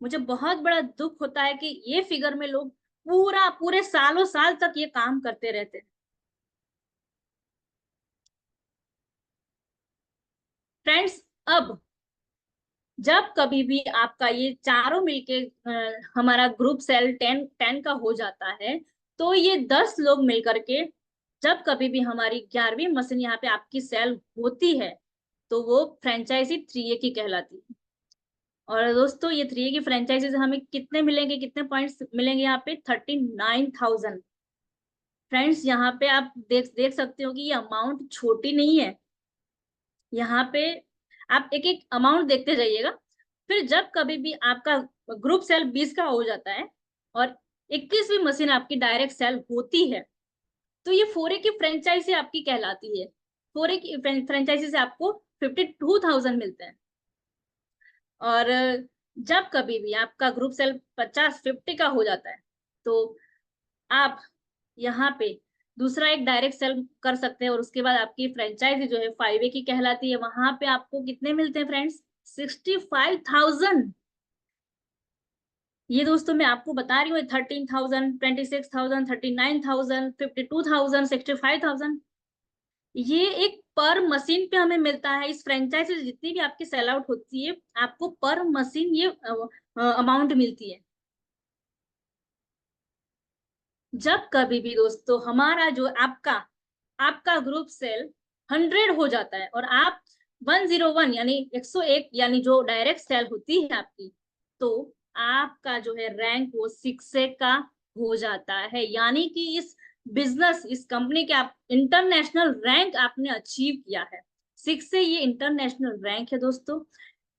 मुझे बहुत बड़ा दुख होता है कि ये फिगर में लोग पूरे सालों साल तक ये काम करते रहते हैं। फ्रेंड्स, अब जब कभी भी आपका ये चारों मिलके हमारा ग्रुप सेल 10 का हो जाता है, तो ये 10 लोग मिलकर के जब कभी भी हमारी 11वीं मशीन यहाँ पे आपकी सेल होती है, तो वो फ्रेंचाइजी 3A की कहलाती है। और दोस्तों ये 3A की फ्रेंचाइजी से हमें कितने मिलेंगे, कितने पॉइंट्स मिलेंगे यहाँ पे 39,000। फ्रेंड्स यहाँ पे आप देख सकते हो कि ये अमाउंट छोटी नहीं है। यहाँ पे आप एक एक अमाउंट देखते जाइएगा। फिर जब कभी भी आपका ग्रुप सेल 20 का हो जाता है और 21वीं मशीन आपकी डायरेक्ट सेल होती है, तो ये 4A की फ्रेंचाइजी आपकी कहलाती है। 4A की फ्रेंचाइजी से आपको 52,000 मिलते हैं। और जब कभी भी आपका ग्रुप सेल 50 का हो जाता है, तो आप यहाँ पे दूसरा एक डायरेक्ट सेल कर सकते हैं, और उसके बाद आपकी फ्रेंचाइजी जो है 5A की कहलाती है। वहां पे आपको कितने मिलते हैं फ्रेंड्स? 65,000। ये दोस्तों मैं आपको बता रही हूँ 13,000, 26,000, 39,000, 52,000, 65,000, ये एक पर मशीन पे हमें मिलता है। इस फ्रेंचाइजी से जितनी भी आपकी सेल आउट होती है, आपको पर मशीन ये अमाउंट मिलती है। जब कभी भी दोस्तों हमारा जो आपका ग्रुप सेल 100 हो जाता है और आप 101 यानी 101 यानी जो डायरेक्ट सेल होती है आपकी, तो आपका जो है रैंक वो 6A का हो जाता है। यानी कि इस बिजनेस, इस कंपनी के आप इंटरनेशनल रैंक आपने अचीव किया है। 6A ये इंटरनेशनल रैंक है दोस्तों।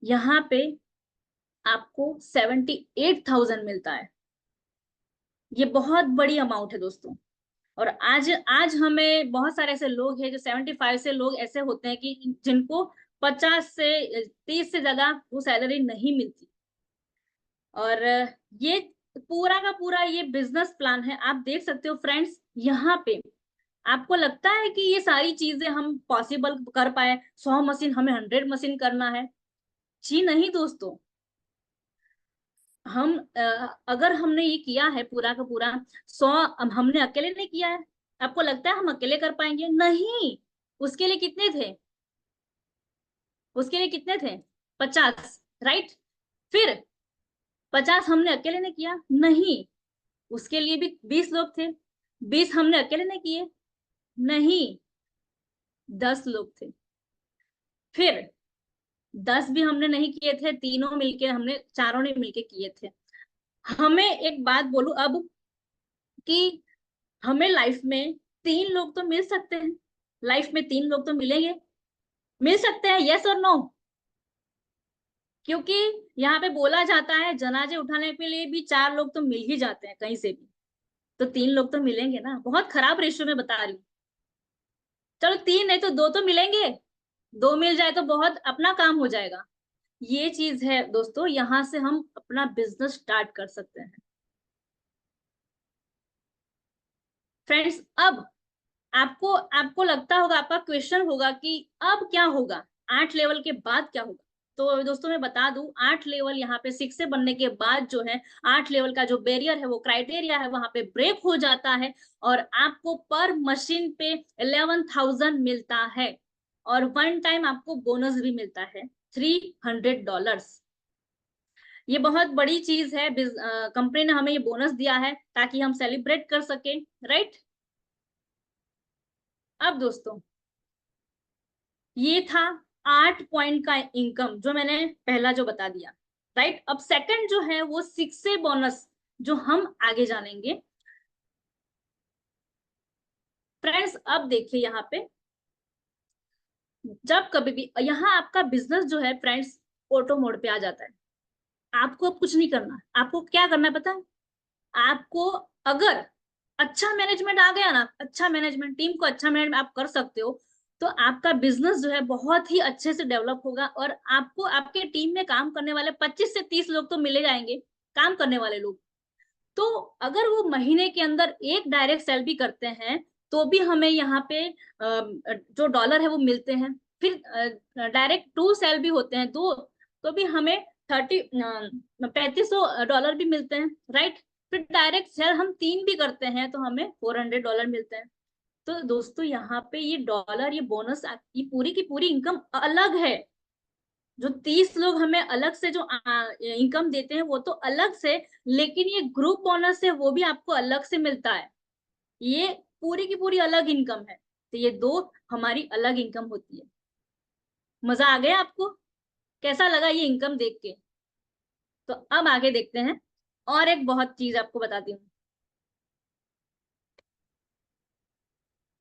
यहाँ पे आपको 78,000 मिलता है। ये बहुत बड़ी अमाउंट है दोस्तों। और आज हमें बहुत सारे ऐसे लोग हैं जो 75 से लोग ऐसे होते हैं कि जिनको 50 से 30 से ज्यादा वो सैलरी नहीं मिलती। और ये पूरा का पूरा ये बिजनेस प्लान है। आप देख सकते हो फ्रेंड्स, यहाँ पे आपको लगता है कि ये सारी चीजें हम पॉसिबल कर पाए, 100 मशीन हमें 100 मशीन करना है? जी नहीं दोस्तों। हम अगर हमने ये किया है पूरा का पूरा 100, हमने अकेले नहीं किया है। आपको लगता है हम अकेले कर पाएंगे? नहीं, उसके लिए कितने थे उसके लिए कितने थे? 50, राइट। फिर 50 हमने अकेले ने किया? नहीं, उसके लिए भी 20 लोग थे। 20 हमने अकेले ने किए? नहीं, 10 लोग थे। फिर 10 भी हमने नहीं किए थे, तीनों मिलके, हमने चारों ने मिलके किए थे। हमें एक बात बोलूं अब, कि हमें लाइफ में 3 लोग तो मिल सकते हैं। लाइफ में 3 लोग तो मिलेंगे, मिल सकते हैं, यस और नो? क्योंकि यहाँ पे बोला जाता है जनाजे उठाने के लिए भी 4 लोग तो मिल ही जाते हैं कहीं से भी, तो 3 लोग तो मिलेंगे ना। बहुत खराब रेशियो में बता रही हूँ। चलो 3 नहीं तो 2 तो मिलेंगे, 2 मिल जाए तो बहुत अपना काम हो जाएगा। ये चीज है दोस्तों, यहाँ से हम अपना बिजनेस स्टार्ट कर सकते हैं। फ्रेंड्स, अब आपको आपको लगता होगा, आपका क्वेश्चन होगा कि अब क्या होगा, 8 लेवल के बाद क्या होगा? तो दोस्तों मैं बता दूं, 8 लेवल यहाँ पे 6 से बनने के बाद जो है, 8 लेवल का जो बैरियर है, वो क्राइटेरिया है, वहां पे ब्रेक हो जाता है, और आपको पर मशीन पे 11,000 मिलता है, और वन टाइम आपको बोनस भी मिलता है $300। ये बहुत बड़ी चीज है, कंपनी ने हमें ये बोनस दिया है ताकि हम सेलिब्रेट कर सके, राइट। अब दोस्तों, ये था 8 पॉइंट का इनकम जो मैंने पहला जो बता दिया, राइट। अब सेकंड जो है वो 6 से बोनस, जो हम आगे जानेंगे। फ्रेंड्स, अब देखिए यहाँ पे, जब कभी भी यहाँ आपका बिजनेस जो है फ्रेंड्स, ऑटो मोड पे आ जाता है। आपको अब कुछ नहीं करना, आपको क्या करना है पता है? आपको अगर अच्छा मैनेजमेंट आ गया ना, अच्छा मैनेजमेंट, टीम को अच्छा मैनेजमेंट आप कर सकते हो, तो आपका बिजनेस जो है बहुत ही अच्छे से डेवलप होगा, और आपको आपके टीम में काम करने वाले 25 से 30 लोग तो मिले जाएंगे, काम करने वाले लोग। तो अगर वो महीने के अंदर एक डायरेक्ट सेल भी करते हैं, तो भी हमें यहाँ पे जो डॉलर है वो मिलते हैं। फिर डायरेक्ट 2 सेल भी होते हैं, 2, तो भी हमें 3500 डॉलर भी मिलते हैं, राइट। फिर डायरेक्ट सेल हम 3 भी करते हैं तो हमें $400 मिलते हैं। तो दोस्तों यहाँ पे ये डॉलर, ये बोनस, ये पूरी की पूरी इनकम अलग है। जो 30 लोग हमें अलग से जो इनकम देते हैं वो तो अलग से, लेकिन ये ग्रुप बोनस है वो भी आपको अलग से मिलता है। ये पूरी की पूरी अलग इनकम है, तो ये 2 हमारी अलग इनकम होती है। मजा आ गया आपको? कैसा लगा ये इनकम देख के? तो अब आगे देखते हैं, और एक बहुत चीज आपको बताती हूँ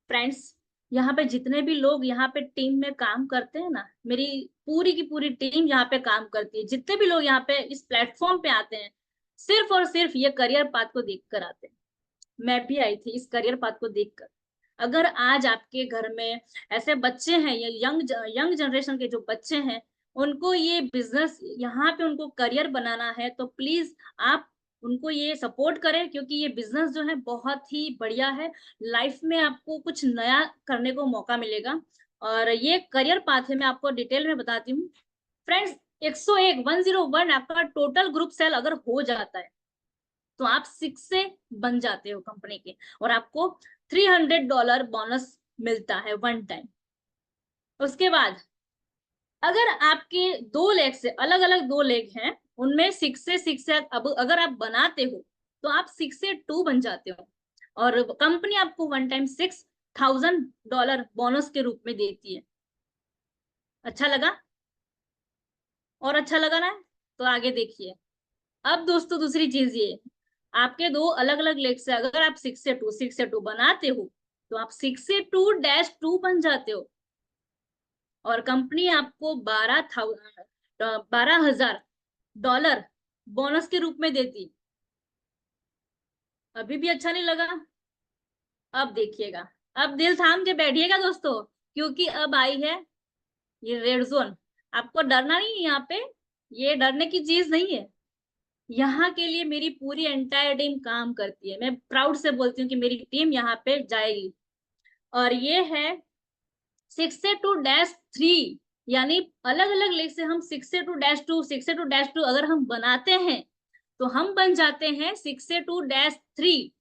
फ्रेंड्स। यहाँ पे जितने भी लोग यहाँ पे टीम में काम करते हैं ना, मेरी पूरी की पूरी टीम यहाँ पे काम करती है। जितने भी लोग यहाँ पे इस प्लेटफॉर्म पे आते हैं, सिर्फ और सिर्फ ये करियर पाथ को देखकर आते हैं। मैं भी आई थी इस करियर पाथ को देखकर। अगर आज आपके घर में ऐसे बच्चे हैं, ये यंग जनरेशन के जो बच्चे हैं, उनको ये बिजनेस यहाँ पे उनको करियर बनाना है, तो प्लीज आप उनको ये सपोर्ट करें, क्योंकि ये बिजनेस जो है बहुत ही बढ़िया है। लाइफ में आपको कुछ नया करने को मौका मिलेगा, और ये करियर पाथ है, मैं आपको डिटेल में बताती हूँ फ्रेंड्स। 101 आपका टोटल ग्रुप सेल अगर हो जाता है, तो आप 6 से बन जाते हो कंपनी के, और आपको $300 बोनस मिलता है वन टाइम। उसके बाद अगर आपके 2 लेग से अलग अलग 2 लेग हैं, उनमें 6 से अब अगर आप बनाते हो, तो आप 6 से 2 बन जाते हो, और कंपनी आपको वन टाइम $6,000 बोनस के रूप में देती है। अच्छा लगा? और अच्छा लगा ना? तो आगे देखिए। अब दोस्तों दूसरी चीज ये, आपके 2 अलग अलग लेग से अगर आप 6 से 2 बनाते हो, तो आप 6 से 2-2 बन जाते हो, और कंपनी आपको $12,000 बोनस के रूप में देती। अभी भी अच्छा नहीं लगा? अब देखिएगा, अब दिल थाम के बैठिएगा दोस्तों, क्योंकि अब आई है ये रेड जोन। आपको डरना नहीं है यहाँ पे, ये डरने की चीज नहीं है। यहाँ के लिए मेरी पूरी एंटायर टीम काम करती है। मैं प्राउड से बोलती हूँ कि मेरी टीम यहाँ पे जाएगी। और ये है 6 से 2-3, यानी अलग अलग लेग से हम 6 से 2-2 अगर हम बनाते हैं, तो हम बन जाते हैं 6 से 2-3।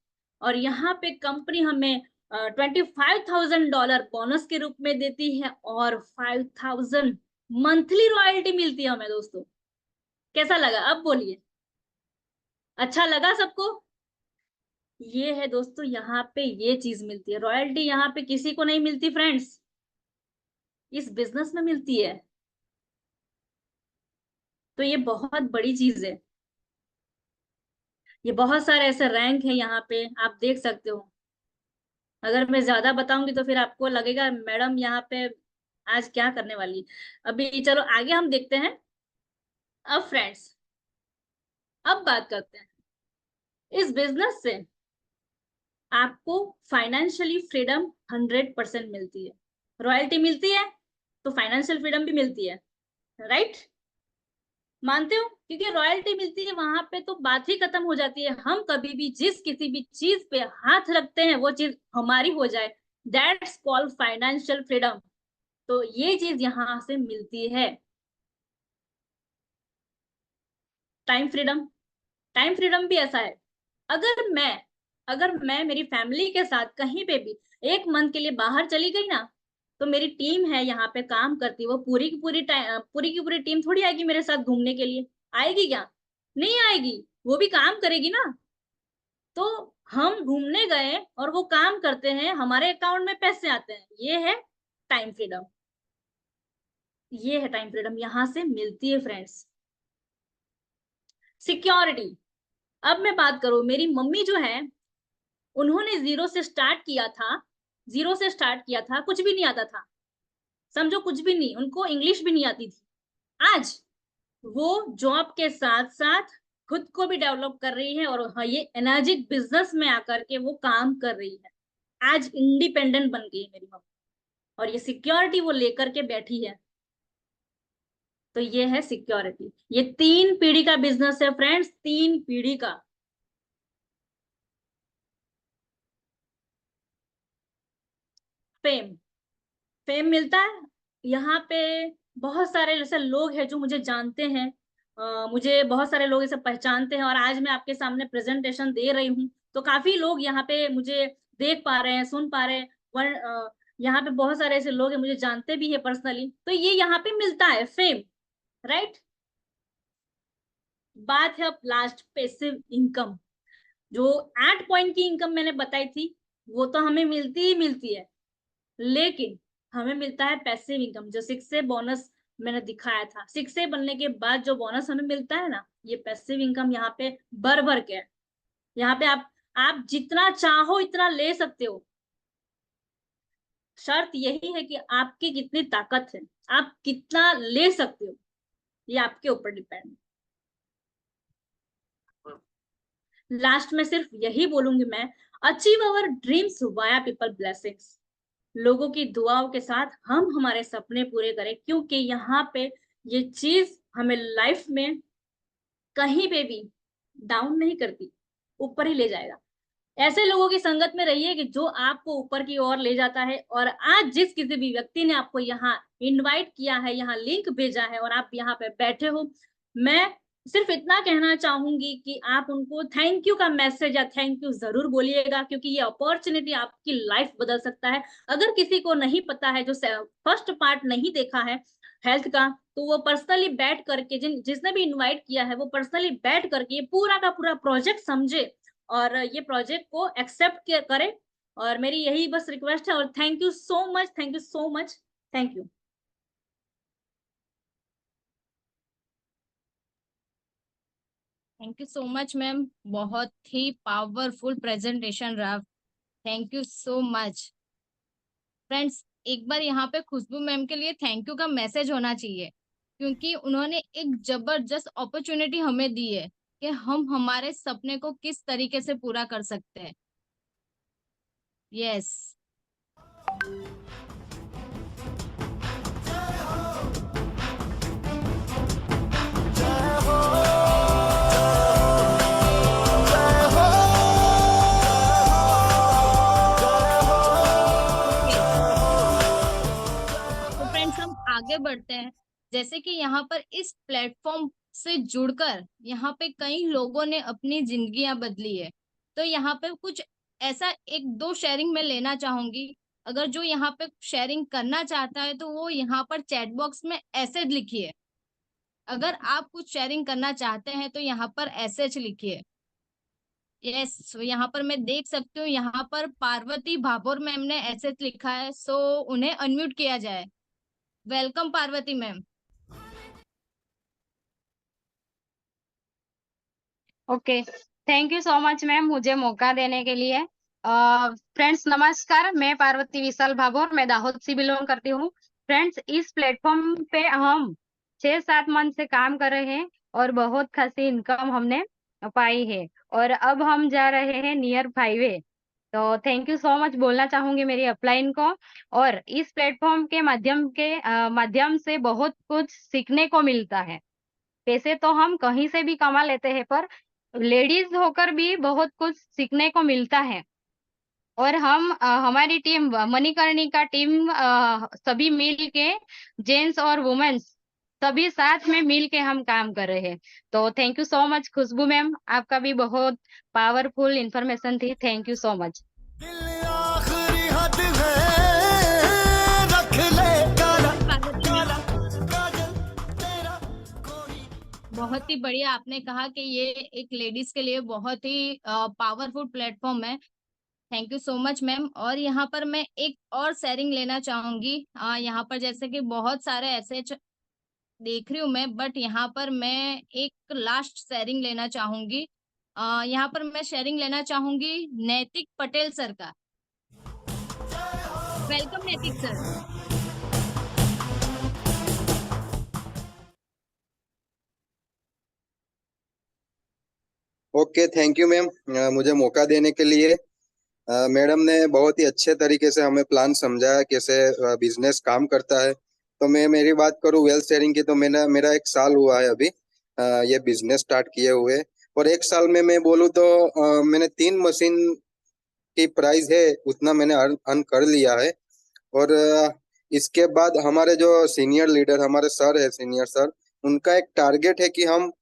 और यहाँ पे कंपनी हमें $25,000 बोनस के रूप में देती है, और 5,000 मंथली रॉयल्टी मिलती है हमें दोस्तों। कैसा लगा अब बोलिए, अच्छा लगा सबको? ये है दोस्तों, यहाँ पे ये चीज मिलती है, रॉयल्टी यहाँ पे किसी को नहीं मिलती फ्रेंड्स, इस बिजनेस में मिलती है। तो ये बहुत बड़ी चीज है। ये बहुत सारे ऐसे रैंक है यहाँ पे, आप देख सकते हो। अगर मैं ज्यादा बताऊंगी तो फिर आपको लगेगा मैडम यहाँ पे आज क्या करने वाली है। अभी चलो आगे हम देखते हैं। अब फ्रेंड्स, अब बात करते हैं इस बिजनेस से आपको फाइनेंशियली फ्रीडम 100% मिलती है। रॉयल्टी मिलती है तो फाइनेंशियल फ्रीडम भी मिलती है, राइट? मानते हो? क्योंकि रॉयल्टी मिलती है वहां पे तो बात ही खत्म हो जाती है, हम कभी भी जिस किसी भी चीज पे हाथ रखते हैं वो चीज हमारी हो जाए, दैट्स कॉल्ड फाइनेंशियल फ्रीडम। तो ये चीज यहाँ से मिलती है। टाइम फ्रीडम, टाइम फ्रीडम भी ऐसा है। अगर मैं अगर मैं मेरी फैमिली के साथ कहीं पे भी 1 मंथ के लिए बाहर चली गई ना, तो मेरी टीम है यहाँ पे काम करती, वो पूरी की पूरी टाइम, पूरी की पूरी टीम थोड़ी आएगी मेरे साथ घूमने के लिए। आएगी क्या? नहीं आएगी, वो भी काम करेगी ना। तो हम घूमने गए और वो काम करते हैं, हमारे अकाउंट में पैसे आते हैं, ये है टाइम फ्रीडम। ये है टाइम फ्रीडम, यहाँ से मिलती है फ्रेंड्स। सिक्योरिटी, अब मैं बात करूं, मेरी मम्मी जो है उन्होंने जीरो से स्टार्ट किया था। जीरो से स्टार्ट किया था, कुछ भी नहीं आता था, समझो कुछ भी नहीं, उनको इंग्लिश भी नहीं आती थी। आज वो जॉब के साथ साथ खुद को भी डेवलप कर रही है, और हाँ, ये एनर्जिक बिजनेस में आकर के वो काम कर रही है। आज इंडिपेंडेंट बन गई है मेरी मम्मी, और ये सिक्योरिटी वो लेकर के बैठी है। तो ये है सिक्योरिटी। ये 3 पीढ़ी का बिजनेस है फ्रेंड्स, 3 पीढ़ी का। फेम, फेम मिलता है यहाँ पे। बहुत सारे जैसे लोग हैं जो मुझे जानते हैं, मुझे बहुत सारे लोग इसे पहचानते हैं, और आज मैं आपके सामने प्रेजेंटेशन दे रही हूँ तो काफी लोग यहाँ पे मुझे देख पा रहे हैं, सुन पा रहे हैं। यहाँ पे बहुत सारे ऐसे लोग हैं मुझे जानते भी है पर्सनली, तो ये यहाँ पे मिलता है फेम, राइट? बात है अब लास्ट, पैसिव इनकम। जो 8 पॉइंट की इनकम मैंने बताई थी वो तो हमें मिलती ही मिलती है, लेकिन हमें मिलता है पैसिव इनकम, जो 6 बोनस मैंने दिखाया था। 6 बनने के बाद जो बोनस हमें मिलता है ना, ये पैसिव इनकम यहाँ पे भर भर के है। यहाँ पे आप जितना चाहो इतना ले सकते हो। शर्त यही है कि आपकी कितनी ताकत है, आप कितना ले सकते हो, ये आपके ऊपर डिपेंड है। लास्ट में सिर्फ यही बोलूंगी मैं, achieve our dreams via people blessings. लोगों की दुआओं के साथ हम हमारे सपने पूरे करें, क्योंकि यहाँ पे ये चीज हमें लाइफ में कहीं पे भी डाउन नहीं करती, ऊपर ही ले जाएगा। ऐसे लोगों की संगत में रहिए कि जो आपको ऊपर की ओर ले जाता है। और आज जिस किसी भी व्यक्ति ने आपको यहाँ इनवाइट किया है, यहाँ लिंक भेजा है और आप यहाँ पे बैठे हो, मैं सिर्फ इतना कहना चाहूंगी कि आप उनको थैंक यू का मैसेज या थैंक यू जरूर बोलिएगा, क्योंकि ये अपॉर्चुनिटी आपकी लाइफ बदल सकता है। अगर किसी को नहीं पता है, जो फर्स्ट पार्ट नहीं देखा है हेल्थ का, तो वो पर्सनली बैठ करके, जिसने भी इनवाइट किया है वो पर्सनली बैठ करके ये पूरा का पूरा प्रोजेक्ट समझे और ये प्रोजेक्ट को एक्सेप्ट करे। और मेरी यही बस रिक्वेस्ट है, और thank you so much, thank you so much, thank you. Thank you so much ma'am, बहुत ही पावरफुल प्रेजेंटेशन रहा। Thank you so much. Friends, एक बार यहाँ पे खुशबू मैम के लिए थैंक यू का मैसेज होना चाहिए, क्योंकि उन्होंने एक जबरदस्त अपॉर्चुनिटी हमें दी है कि हम हमारे सपने को किस तरीके से पूरा कर सकते हैं। यस। तो फ्रेंड्स, हम आगे बढ़ते हैं। जैसे कि यहाँ पर इस प्लेटफॉर्म से जुड़कर यहाँ पे कई लोगों ने अपनी जिंदगियां बदली है। तो यहाँ पे कुछ ऐसा 1-2 शेयरिंग में लेना चाहूंगी। अगर जो यहाँ पे शेयरिंग करना चाहता है तो वो यहाँ पर चैट बॉक्स में एसेज लिखिए। अगर आप कुछ शेयरिंग करना चाहते हैं तो यहाँ पर एसेज लिखिए। यस, यहाँ पर मैं देख सकती हूँ, यहाँ पर पार्वती भाभोर मैम ने एसेज लिखा है, सो उन्हें अनम्यूट किया जाए। Welcome Parvati ma'am. Okay, thank you so much ma'am मुझे मौका देने के लिए। फ्रेंड्स नमस्कार, मैं पार्वती विशाल भाभोर, मैं दाहोद से बिलोंग करती हूँ। फ्रेंड्स इस प्लेटफॉर्म पे हम 6-7 मंथ से काम कर रहे हैं और बहुत खासी इनकम हमने पाई है और अब हम जा रहे हैं नियर 5 तो थैंक यू सो मच बोलना चाहूंगी मेरी अपलाइन को। और इस प्लेटफॉर्म के माध्यम से बहुत कुछ सीखने को मिलता है। पैसे तो हम कहीं से भी कमा लेते हैं पर लेडीज होकर भी बहुत कुछ सीखने को मिलता है। और हम हमारी टीम मणिकर्णिका टीम सभी मिल के जेंट्स और वुमेन्स सभी साथ में मिल के हम काम कर रहे हैं। तो thank you so much Khushboo ma'am, आपका भी बहुत पावरफुल इंफॉर्मेशन थी। Thank you so much. आखिरी हद है, रख ले काला काला काजल तेरा कोई। बहुत ही बढ़िया आपने कहा कि ये एक लेडीज के लिए बहुत ही पावरफुल प्लेटफॉर्म है। Thank you so much ma'am. और यहाँ पर मैं एक और शेयरिंग लेना चाहूंगी। यहाँ पर जैसे कि बहुत सारे ऐसे देख रही हूँ मैं, बट यहाँ पर मैं एक लास्ट शेयरिंग लेना चाहूंगी। यहाँ पर मैं शेयरिंग लेना चाहूंगी नैतिक पटेल सर का। वेलकम नैतिक sir. Okay, thank you ma'am मुझे मौका देने के लिए। मैडम ने बहुत ही अच्छे तरीके से हमें प्लान समझाया कैसे बिजनेस काम करता है। तो मैं मेरी बात करूँ वेल्थ शेयरिंग की, तो मेरा 1 साल हुआ है अभी ये बिजनेस स्टार्ट किए हुए। और 1 साल में मैं बोलूँ तो मैंने 3 मशीन की प्राइस है उतना मैंने अर्न कर लिया है। और इसके बाद हमारे जो सीनियर लीडर हमारे सर है, सीनियर सर, उनका एक टारगेट है कि हम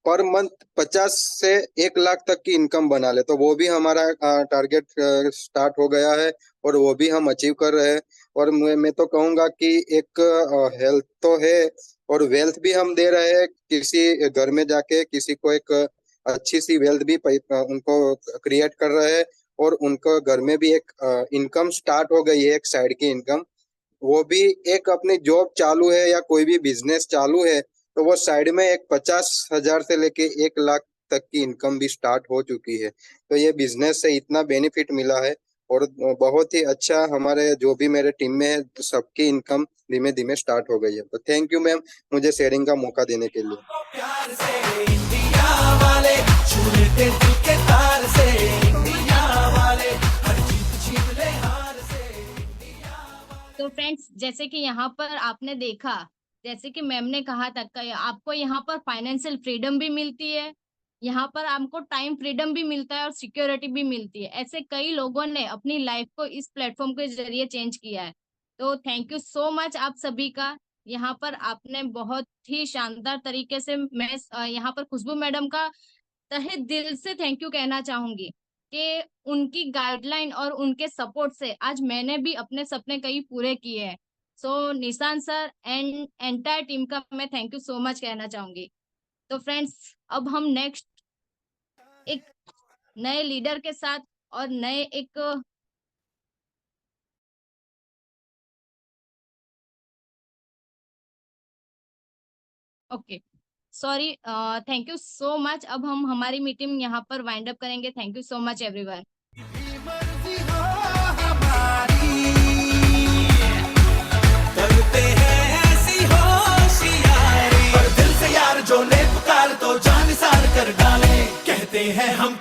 पर मंथ 50 से 1 लाख तक की इनकम बना ले। तो वो भी हमारा टारगेट स्टार्ट हो गया है और वो भी हम अचीव कर रहे हैं। और मैं तो कहूँगा कि एक हेल्थ तो है और वेल्थ भी हम दे रहे हैं। किसी घर में जाके किसी को एक अच्छी सी वेल्थ भी उनको क्रिएट कर रहे हैं और उनको घर में भी एक इनकम स्टार्ट हो गई है, एक साइड की इनकम। वो भी एक अपनी जॉब चालू है या कोई भी बिजनेस चालू है तो वो साइड में एक 50,000 से लेके 1 लाख तक की इनकम भी स्टार्ट हो चुकी है। तो ये बिजनेस से इतना बेनिफिट मिला है और बहुत ही अच्छा हमारे जो भी मेरे टीम में है सबकी इनकम धीमे धीमे स्टार्ट हो गई है। तो थैंक यू मैम मुझे शेयरिंग का मौका देने के लिए। प्यार से इंडिया वाले छूते दिल के तार से, इंडिया वाले हर जीत छीन ले हार से, इंडिया वाले। तो फ्रेंड्स जैसे कि यहाँ पर आपने देखा, जैसे कि मैम ने कहा था कि आपको यहाँ पर फाइनेंशियल फ्रीडम भी मिलती है, यहाँ पर आपको टाइम फ्रीडम भी मिलता है और सिक्योरिटी भी मिलती है। ऐसे कई लोगों ने अपनी लाइफ को इस प्लेटफॉर्म के जरिए चेंज किया है। तो थैंक यू सो मच आप सभी का। यहाँ पर आपने बहुत ही शानदार तरीके से, मैं यहाँ पर खुशबू मैडम का तहे दिल से थैंक यू कहना चाहूंगी कि उनकी गाइडलाइन और उनके सपोर्ट से आज मैंने भी अपने सपने कई पूरे किए हैं। सो निशान सर एंड एंटायर टीम का मैं थैंक यू सो मच कहना चाहूंगी। तो फ्रेंड्स अब हम नेक्स्ट एक नए लीडर के साथ और नए एक okay sorry thank you so much. अब हम हमारी मीटिंग यहाँ पर वाइंड अप करेंगे। Thank you so much everyone. मर्जी हो हमारी, करते हैं ऐसी होशियारी, पर दिल से यार जो ले पुकार तो जान निसार कर डाले, कहते हैं हम